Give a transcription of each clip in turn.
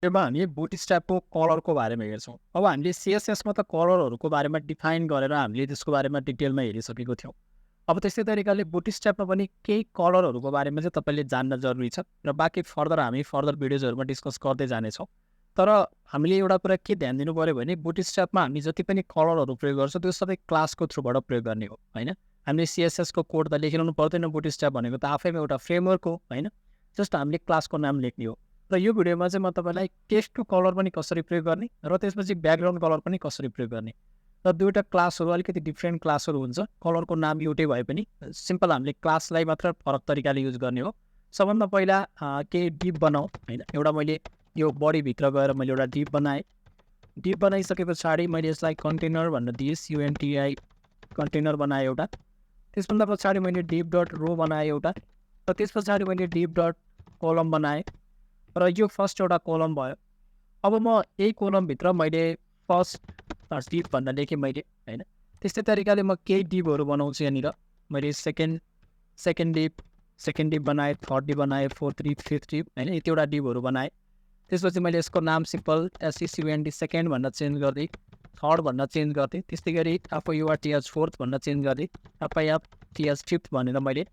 अब हामी बुटस्ट्र्यापको कलरको बारेमा हेर्छौँ। अब हामीले सिएसएसमा त कलरहरूको बारेमा डिफाइन गरेर हामीले त्यसको बारेमा डिटेलमा हेरिसकेको थियौँ। अब त्यस्तै तरिकाले बुटस्ट्र्यापमा पनि केही कलरहरूको बारेमा चाहिँ तपाईँले जान्न जरुरी छ र बाँकी हामी फर्दर भिडियोजहरूमा डिस्कस गर्दै जानेछौँ। तर हामीले एउटा कुरा के ध्यान दिनु पऱ्यो भने बुटस्ट्र्यापमा हामी जति पनि कलरहरू प्रयोग गर्छौँ त्यो सबै क्लासको थ्रुबाट प्रयोग गर्ने हो, होइन? हामीले सिएसएसको कोड त लेखिरहनु पर्दैन, बुटस्ट्र्याप भनेको त आफैमा एउटा फ्रेमवर्क हो, होइन? जस्ट हामीले क्लासको नाम लेख्ने हो। र यो भिडियोमा चाहिँ म तपाईँलाई टेक्स्ट टु कलर पनि कसरी प्रयोग गर्ने र त्यसपछि ब्याकग्राउन्ड कलर पनि कसरी प्रयोग गर्ने र दुईवटा क्लासहरू अलिकति डिफ्रेन्ट क्लासहरू हुन्छ। कलरको नाम एउटै भए पनि सिम्पल हामीले क्लासलाई मात्र फरक तरिकाले युज गर्ने हो। सबभन्दा पहिला केही डिप बनाऊ, होइन? एउटा मैले यो बडीभित्र गएर मैले एउटा डिप बनाएँ। डिप बनाइसके पछाडि मैले यसलाई कन्टेनर भन्न दिएँ, CONTI कन्टेनर बनाएँ एउटा। त्यसभन्दा पछाडि मैले डिप डट रो बनाएँ एउटा र त्यस पछाडि मैले डिप डट कलम बनाएँ र यो फर्स्ट एउटा कलम भयो। अब म यही कलमभित्र मैले फर्स्ट डिप भनेर लेखेँ मैले, होइन? त्यस्तै तरिकाले म केही डिपहरू बनाउँछु यहाँनिर। मैले सेकेन्ड डिप बनाएँ, थर्ड डिप बनाएँ, फोर्थ डिप, फिफ्थ डिप, होइन? यतिवटा डिपहरू बनाएँ। त्यसपछि मैले यसको नाम सिम्पल SECOND सेकेन्ड भनेर चेन्ज गरिदिएँ, थर्ड भनेर चेन्ज गरिदिएँ। त्यस्तै गरी FOURTH फोर्थ भनेर चेन्ज गरिदिएँ, FIFTH फिफ्थ भनेर मैले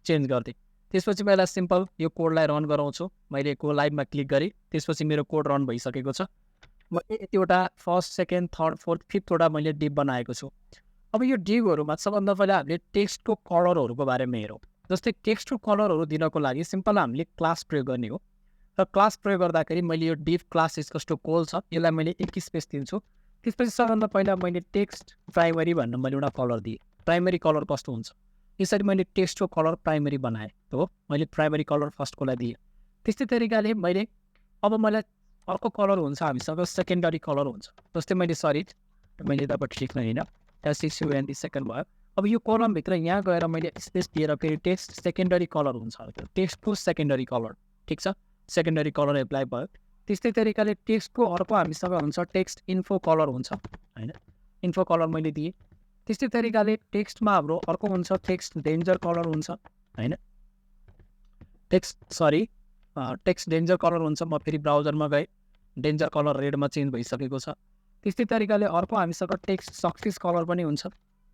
चेन्ज गरिदिएँ। त्यसपछि मैले सिम्पल यो कोडलाई रन गराउँछु। मैले को लाइभमा क्लिक गरेँ, त्यसपछि मेरो कोड रन भइसकेको छ। म यतिवटा फर्स्ट, सेकेन्ड, थर्ड, फोर्थ, फिफ्थवटा मैले डिप बनाएको छु। अब यो डिपहरूमा सबभन्दा पहिला हामीले टेक्स्टको कलरहरूको बारेमा हेरौँ। जस्तै टेक्स्टको कलरहरू दिनको लागि सिम्पल हामीले क्लास प्रयोग गर्ने हो र क्लास प्रयोग गर्दाखेरि मैले यो डिप क्लास इक्वल्स टु कोल छ, यसलाई मैले एक स्पेस दिन्छु। त्यसपछि सबभन्दा पहिला मैले टेक्स्ट प्राइमरी भनेर मैले एउटा कलर दिएँ। प्राइमरी कलर कस्तो हुन्छ? यसरी मैले टेक्स्टको कलर प्राइमरी बनाएँ, हो? मैले प्राइमरी कलर फर्स्टकोलाई दिएँ। त्यस्तै तरिकाले मैले मलाई अर्को कलर हुन्छ हामीसँग सेकेन्डरी कलर हुन्छ। जस्तै मैले तपाईँ ठिक होइन, SECOND सेकेन्ड भयो। अब यो कलमभित्र यहाँ गएर मैले स्पेस दिएर फेरि टेक्स्ट सेकेन्डरी कलर हुन्छ, टेक्स्टको सेकेन्डरी कलर, ठिक छ? सेकेन्डरी कलर एप्लाई भयो। त्यस्तै तरिकाले टेक्स्टको अर्को हामीसँग हुन्छ टेक्स्ट इन्फो कलर हुन्छ, होइन? इन्फो कलर मैले दिएँ। त्यस्तै तरिकाले टेक्स्टमा हाम्रो अर्को हुन्छ टेक्स्ट डेन्जर कलर हुन्छ, होइन? टेक्स्ट डेन्जर कलर हुन्छ। म फेरि ब्राउजरमा गएँ, डेन्जर कलर रेडमा चेन्ज भइसकेको छ। त्यस्तै तरिकाले अर्को हामीसँग टेक्स्ट सक्सेस कलर पनि हुन्छ,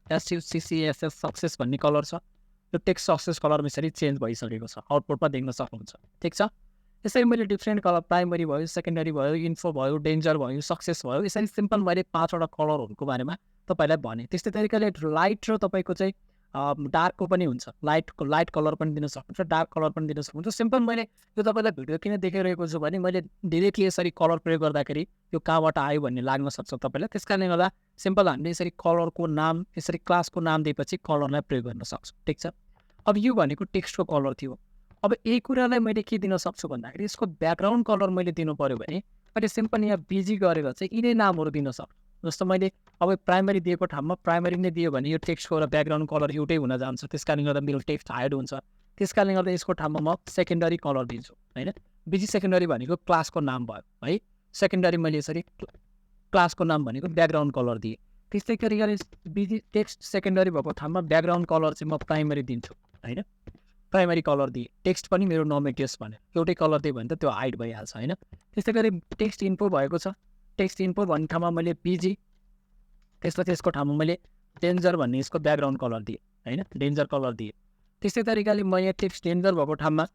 SUCCSS सक्सेस भन्ने कलर छ। त्यो टेक्स्ट सक्सेस कलर यसरी चेन्ज भइसकेको छ, आउटपुटमा देख्न सक्नुहुन्छ, ठिक छ? यसरी मैले डिफ्रेन्ट कलर प्राइमरी भयो, सेकेन्डरी भयो, इन्फो भयो, डेन्जर भयो, सक्सेस भयो, यसरी सिम्पल मैले 5वटा कलरहरूको बारेमा तपाईँलाई भनेँ। त्यस्तै तरिकाले लाइट र तपाईँको चाहिँ डार्कको पनि हुन्छ। लाइट कलर पनि दिन सक्नुहुन्छ, डार्क कलर पनि दिन सक्नुहुन्छ। सिम्पल मैले यो तपाईँलाई भिडियो किन देखाइरहेको छु भने मैले डिरेक्टली यसरी कलर प्रयोग गर्दाखेरि यो कहाँबाट आयो भन्ने लाग्न सक्छ तपाईँलाई। त्यस कारणले गर्दा सिम्पल हामीले यसरी कलरको नाम, यसरी क्लासको नाम दिएपछि कलरलाई प्रयोग गर्न सक्छौँ, ठिक छ? अब यो भनेको टेक्स्टको कलर थियो। अब यही कुरालाई मैले के दिन सक्छु भन्दाखेरि यसको ब्याकग्राउन्ड कलर मैले दिनु पऱ्यो भने मैले सिम्पल यहाँ बिजी गरेर चाहिँ यिनै नामहरू दिन सक्छु। जस्तो मैले अब प्राइमरी दिएको ठाउँमा प्राइमरी नै दियो भने यो टेक्स्टको र ब्याकग्राउन्ड कलर एउटै हुन जान्छ। त्यस कारणले गर्दा मेरो टेक्स्ट हाइड हुन्छ। त्यस कारणले गर्दा यसको ठाउँमा म सेकेन्डरी कलर दिन्छु, होइन? बिजी सेकेन्डरी भनेको क्लासको नाम भयो, है? सेकेन्डरी मैले यसरी क्लासको नाम भनेको ब्याकग्राउन्ड कलर दिएँ। त्यस्तै तरिकाले बिजी टेक्स्ट सेकेन्डरी भएको ठाउँमा ब्याकग्राउन्ड कलर चाहिँ म प्राइमरी दिन्छु, होइन? प्राइमरी कलर दिएँ। टेक्स्ट पनि मेरो नमेटियोस् भने एउटै कलर दियो भने त त्यो हाइड भइहाल्छ, होइन? त्यस्तै गरी टेक्स्ट इन्फो भएको छ। टेक्स्ट इन्फो भन्ने ठाउँमा मैले बिजी, त्यसपछि यसको ठाउँमा मैले डेन्जर भन्ने यसको ब्याकग्राउन्ड कलर दिएँ, होइन? डेन्जर कलर दिएँ। त्यस्तै तरिकाले म यहाँ टेक्स्ट डेन्जर भएको ठाउँमा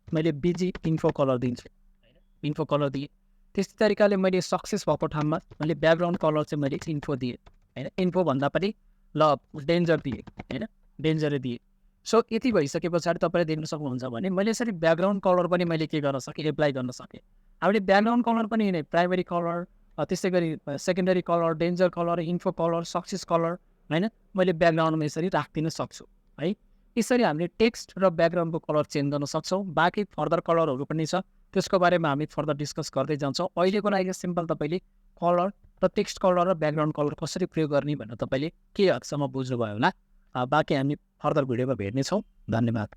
मैले बिजी इन्फो कलर दिन्छु, होइन? इन्फो कलर दिएँ। त्यस्तै तरिकाले मैले सक्सेस भएको ठाउँमा मैले ब्याकग्राउन्ड कलर चाहिँ मैले इन्फो दिएँ, होइन? इन्फो भन्दा पनि डेन्जर दिएँ, होइन? डेन्जरै दिएँ। सो यति भइसके पछाडि तपाईँले देख्न सक्नुहुन्छ भने मैले यसरी ब्याकग्राउन्ड कलर पनि मैले के गर्न सकेँ, एप्लाई गर्न सकेँ। हामीले ब्याकग्राउन्ड कलर पनि नै प्राइमरी कलर, त्यस्तै गरी secondary colour, danger colour, info colour, success colour, होइन? मैले ब्याकग्राउन्डमा यसरी राखिदिन सक्छु, है? यसरी हामीले टेक्स्ट र ब्याकग्राउन्डको कलर चेन्ज गर्न सक्छौँ। बाँकी फर्दर कलरहरू पनि छ, त्यसको बारेमा हामी फर्दर डिस्कस गर्दै जान्छौँ। अहिलेको लागि सिम्पल तपाईँले कलर र टेक्स्ट कलर र ब्याकग्राउन्ड कलर कसरी प्रयोग गर्ने भनेर तपाईँले के हदसम्म बुझ्नुभयो होला। बाँकी हामी फर्दर भिडियोमा भेट्नेछौँ। धन्यवाद।